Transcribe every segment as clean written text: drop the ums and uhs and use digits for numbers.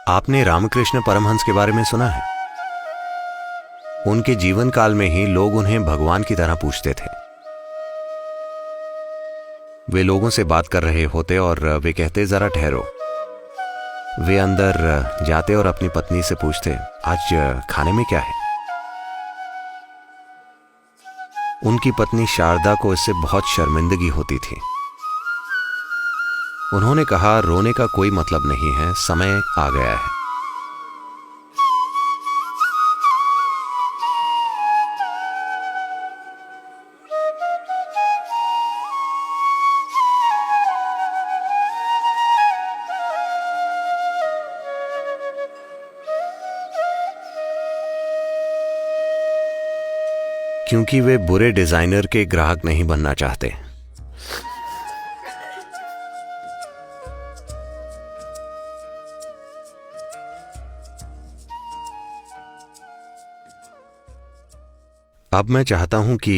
आपने रामकृष्ण परमहंस के बारे में सुना है? उनके जीवन काल में ही लोग उन्हें भगवान की तरह पूछते थे। वे लोगों से बात कर रहे होते और वे कहते, जरा ठहरो। वे अंदर जाते और अपनी पत्नी से पूछते, आज खाने में क्या है? उनकी पत्नी शारदा को इससे बहुत शर्मिंदगी होती थी। उन्होंने कहा, रोने का कोई मतलब नहीं है, समय आ गया है। क्योंकि वे बुरे डिजाइनर के ग्राहक नहीं बनना चाहते। अब मैं चाहता हूं कि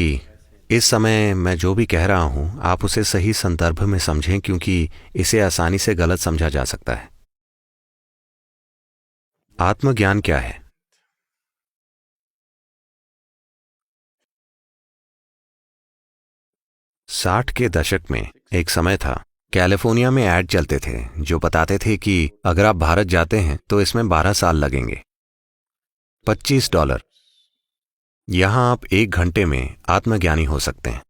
इस समय मैं जो भी कह रहा हूं आप उसे सही संदर्भ में समझें, क्योंकि इसे आसानी से गलत समझा जा सकता है। आत्मज्ञान क्या है? साठ के दशक में एक समय था, कैलिफोर्निया में ऐड चलते थे जो बताते थे कि अगर आप भारत जाते हैं तो इसमें 12 साल लगेंगे, $25। यहां आप 1 घंटे में आत्मज्ञानी हो सकते हैं।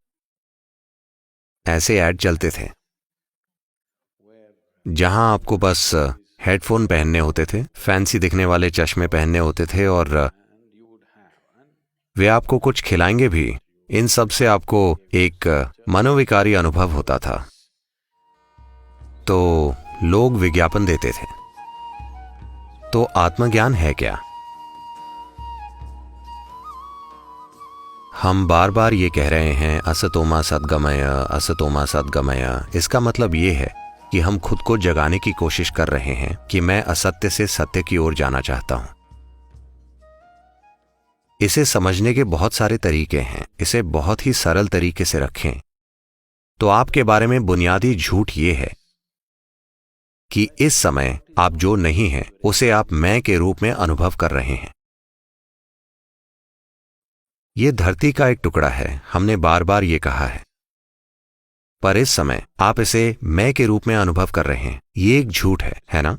ऐसे ऐड चलते थे जहां आपको बस हेडफोन पहनने होते थे, फैंसी दिखने वाले चश्मे पहनने होते थे और वे आपको कुछ खिलाएंगे भी। इन सब से आपको एक मनोविकारी अनुभव होता था। तो लोग विज्ञापन देते थे। तो आत्मज्ञान है क्या? हम बार बार ये कह रहे हैं, असतोमा सद्गमय, असतोमा सद्गमय। इसका मतलब ये है कि हम खुद को जगाने की कोशिश कर रहे हैं कि मैं असत्य से सत्य की ओर जाना चाहता हूं। इसे समझने के बहुत सारे तरीके हैं। इसे बहुत ही सरल तरीके से रखें तो आपके बारे में बुनियादी झूठ यह है कि इस समय आप जो नहीं हैं उसे आप मैं के रूप में अनुभव कर रहे हैं। यह धरती का एक टुकड़ा है, हमने बार बार यह कहा है, पर इस समय आप इसे मैं के रूप में अनुभव कर रहे हैं। यह एक झूठ है ना?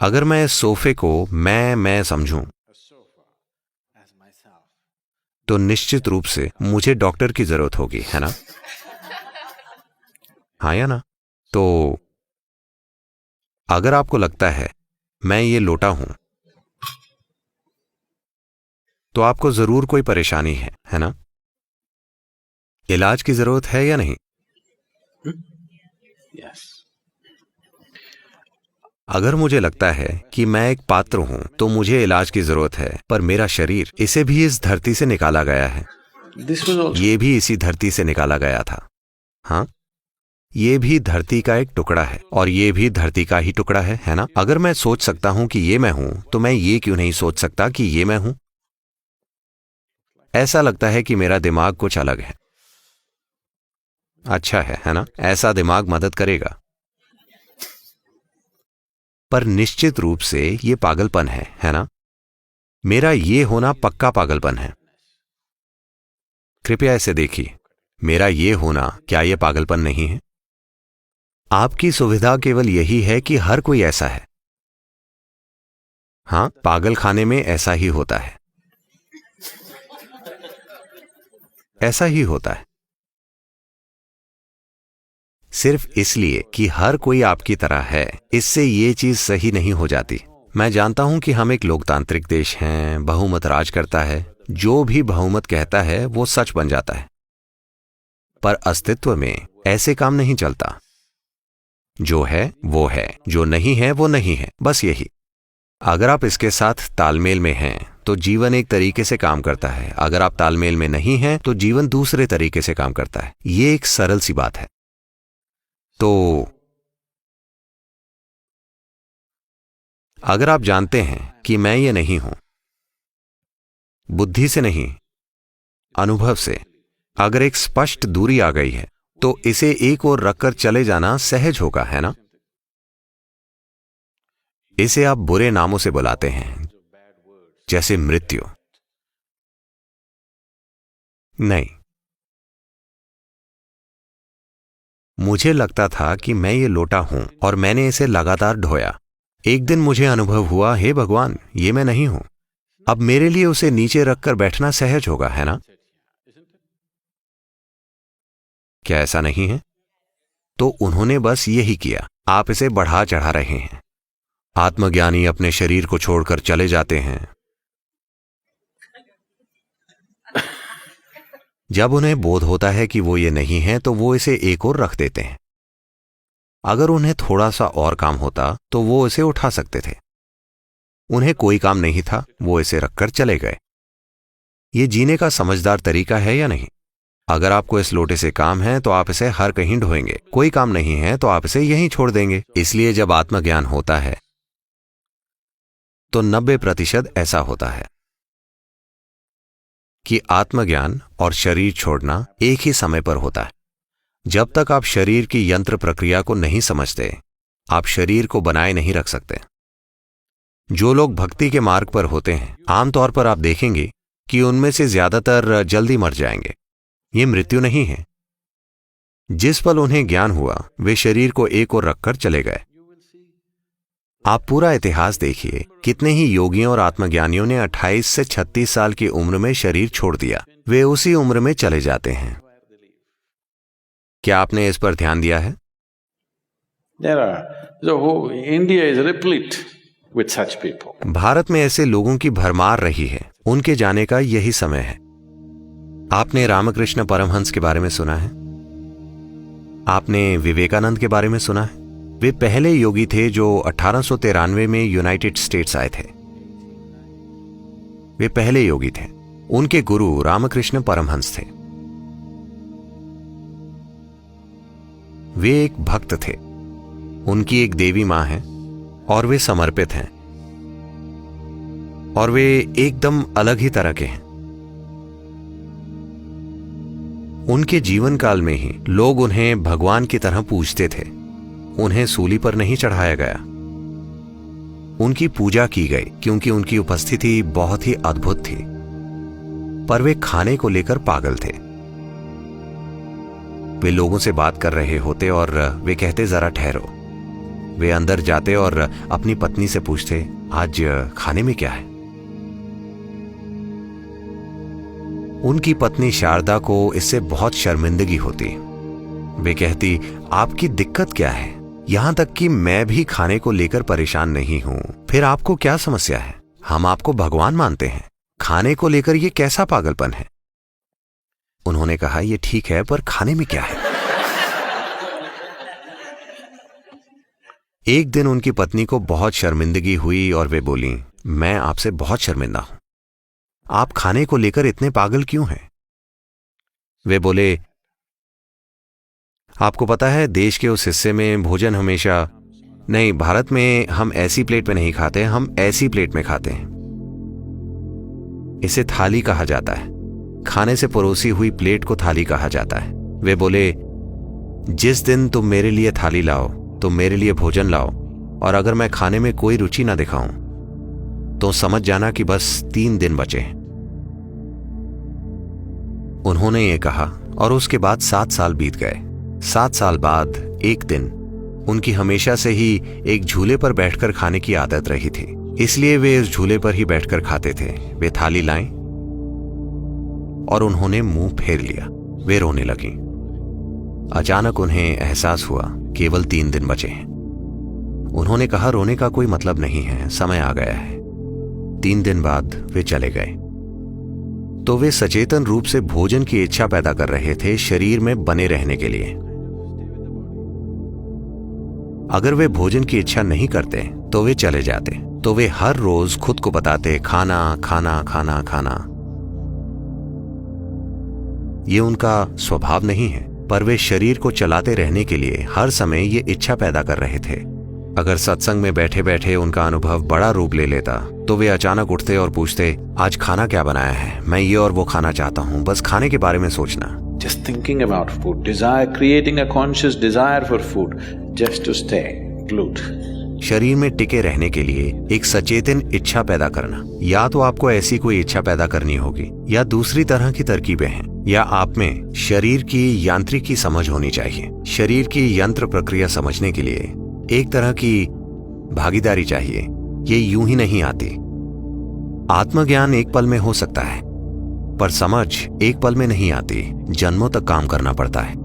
अगर मैं इस सोफे को मैं समझूं तो निश्चित रूप से मुझे डॉक्टर की जरूरत होगी, है ना? हाँ या ना? तो अगर आपको लगता है मैं ये लोटा हूं तो आपको जरूर कोई परेशानी है ना? इलाज की जरूरत है या नहीं? अगर मुझे लगता है कि मैं एक पात्र हूं तो मुझे इलाज की जरूरत है, पर मेरा शरीर, इसे भी इस धरती से निकाला गया है। ये भी इसी धरती से निकाला गया था। हाँ, ये भी धरती का एक टुकड़ा है और ये भी धरती का ही टुकड़ा है ना? अगर मैं सोच सकता हूं कि ये मैं हूं तो मैं ये क्यों नहीं सोच सकता कि ये मैं हूं? ऐसा लगता है कि मेरा दिमाग कुछ अलग है। अच्छा है ना? ऐसा दिमाग मदद करेगा, पर निश्चित रूप से ये पागलपन है ना? मेरा ये होना पक्का पागलपन है। कृपया इसे देखिए, मेरा ये होना, क्या ये पागलपन नहीं है? आपकी सुविधा केवल यही है कि हर कोई ऐसा है। हां, पागल खाने में ऐसा ही होता है, ऐसा ही होता है। सिर्फ इसलिए कि हर कोई आपकी तरह है, इससे ये चीज सही नहीं हो जाती। मैं जानता हूं कि हम एक लोकतांत्रिक देश हैं, बहुमत राज करता है, जो भी बहुमत कहता है वो सच बन जाता है, पर अस्तित्व में ऐसे काम नहीं चलता। जो है वो है, जो नहीं है वो नहीं है, बस यही। अगर आप इसके साथ तालमेल में हैं तो जीवन एक तरीके से काम करता है, अगर आप तालमेल में नहीं हैं तो जीवन दूसरे तरीके से काम करता है। ये एक सरल सी बात है। तो अगर आप जानते हैं कि मैं ये नहीं हूं, बुद्धि से नहीं, अनुभव से, अगर एक स्पष्ट दूरी आ गई है तो इसे एक ओर रखकर चले जाना सहज होगा, है ना? इसे आप बुरे नामों से बुलाते हैं, जैसे मृत्यु। नहीं, मुझे लगता था कि मैं ये लोटा हूं और मैंने इसे लगातार ढोया। एक दिन मुझे अनुभव हुआ, हे भगवान, ये मैं नहीं हूं। अब मेरे लिए उसे नीचे रखकर बैठना सहज होगा, है ना? क्या ऐसा नहीं है? तो उन्होंने बस यही किया। आप इसे बढ़ा चढ़ा रहे हैं। आत्मज्ञानी अपने शरीर को छोड़कर चले जाते हैं। जब उन्हें बोध होता है कि वो ये नहीं है, तो वो इसे एक ओर रख देते हैं। अगर उन्हें थोड़ा सा और काम होता तो वो इसे उठा सकते थे। उन्हें कोई काम नहीं था, वो इसे रखकर चले गए। ये जीने का समझदार तरीका है या नहीं? अगर आपको इस लोटे से काम है तो आप इसे हर कहीं ढोएंगे। कोई काम नहीं है तो आप इसे यहीं छोड़ देंगे। इसलिए जब आत्मज्ञान होता है तो 90% ऐसा होता है कि आत्मज्ञान और शरीर छोड़ना एक ही समय पर होता है। जब तक आप शरीर की यंत्र प्रक्रिया को नहीं समझते, आप शरीर को बनाए नहीं रख सकते। जो लोग भक्ति के मार्ग पर होते हैं, आमतौर पर आप देखेंगे कि उनमें से ज्यादातर जल्दी मर जाएंगे। ये मृत्यु नहीं है। जिस पल उन्हें ज्ञान हुआ, वे शरीर को एक ओर रखकर चले गए। आप पूरा इतिहास देखिए, कितने ही योगियों और आत्मज्ञानियों ने 28 से 36 साल की उम्र में शरीर छोड़ दिया। वे उसी उम्र में चले जाते हैं। क्या आपने इस पर ध्यान दिया है? India is replete with such people. Bharat में ऐसे लोगों की भरमार रही है। उनके जाने का यही समय है। आपने रामकृष्ण परमहंस के बारे में सुना है? आपने विवेकानंद के बारे में सुना है? वे पहले योगी थे जो 1893 में यूनाइटेड स्टेट्स आए थे। वे पहले योगी थे। उनके गुरु रामकृष्ण परमहंस थे। वे एक भक्त थे। उनकी एक देवी मां है और वे समर्पित हैं और वे एकदम अलग ही तरह के हैं। उनके जीवन काल में ही लोग उन्हें भगवान की तरह पूजते थे। उन्हें सूली पर नहीं चढ़ाया गया। उनकी पूजा की गई क्योंकि उनकी उपस्थिति बहुत ही अद्भुत थी। पर वे खाने को लेकर पागल थे। वे लोगों से बात कर रहे होते और वे कहते, जरा ठहरो। वे अंदर जाते और अपनी पत्नी से पूछते, आज खाने में क्या है? उनकी पत्नी शारदा को इससे बहुत शर्मिंदगी होती। वे कहती, आपकी दिक्कत क्या है? यहां तक कि मैं भी खाने को लेकर परेशान नहीं हूं, फिर आपको क्या समस्या है? हम आपको भगवान मानते हैं, खाने को लेकर यह कैसा पागलपन है? उन्होंने कहा, यह ठीक है, पर खाने में क्या है? एक दिन उनकी पत्नी को बहुत शर्मिंदगी हुई और वे बोली, मैं आपसे बहुत शर्मिंदा हूं। आप खाने को लेकर इतने पागल क्यों हैं? वे बोले, आपको पता है देश के उस हिस्से में भोजन हमेशा नहीं, भारत में हम ऐसी प्लेट में नहीं खाते, हम ऐसी प्लेट में खाते हैं। इसे थाली कहा जाता है। खाने से परोसी हुई प्लेट को थाली कहा जाता है। वे बोले, जिस दिन तुम मेरे लिए थाली लाओ, तुम मेरे लिए भोजन लाओ, और अगर मैं खाने में कोई रुचि ना दिखाऊं तो समझ जाना कि बस 3 दिन बचे हैं। उन्होंने ये कहा और उसके बाद 7 साल बीत गए। 7 साल बाद एक दिन उनकी हमेशा से ही एक झूले पर बैठकर खाने की आदत रही थी, इसलिए वे इस झूले पर ही बैठकर खाते थे। वे थाली लाएं और उन्होंने मुंह फेर लिया। वे रोने लगी। अचानक उन्हें एहसास हुआ केवल 3 दिन बचे हैं। उन्होंने कहा, रोने का कोई मतलब नहीं है, समय आ गया है। 3 दिन बाद वे चले गए। तो वे सचेतन रूप से भोजन की इच्छा पैदा कर रहे थे शरीर में बने रहने के लिए। अगर वे भोजन की इच्छा नहीं करते तो वे चले जाते। तो वे हर रोज खुद को बताते, खाना खाना खाना खाना। ये उनका स्वभाव नहीं है, पर वे शरीर को चलाते रहने के लिए हर समय ये इच्छा पैदा कर रहे थे। अगर सत्संग में बैठे बैठे उनका अनुभव बड़ा रूप ले लेता तो वे अचानक उठते और पूछते, आज खाना क्या बनाया है? मैं ये और वो खाना चाहता हूं। बस खाने के बारे में सोचना। Just thinking about food, desire, creating a conscious desire for food, just to stay glued. शरीर में टिके रहने के लिए एक सचेतन इच्छा पैदा करना। या तो आपको ऐसी कोई इच्छा पैदा करनी होगी, या दूसरी तरह की तरकीबें हैं, या आप में शरीर की यांत्रिकी समझ होनी चाहिए। शरीर की यंत्र प्रक्रिया समझने के लिए एक तरह की भागीदारी चाहिए। ये यूं ही नहीं आती। आत्मज्ञान एक पल में हो सकता है, पर समझ एक पल में नहीं आती, जन्मों तक काम करना पड़ता है।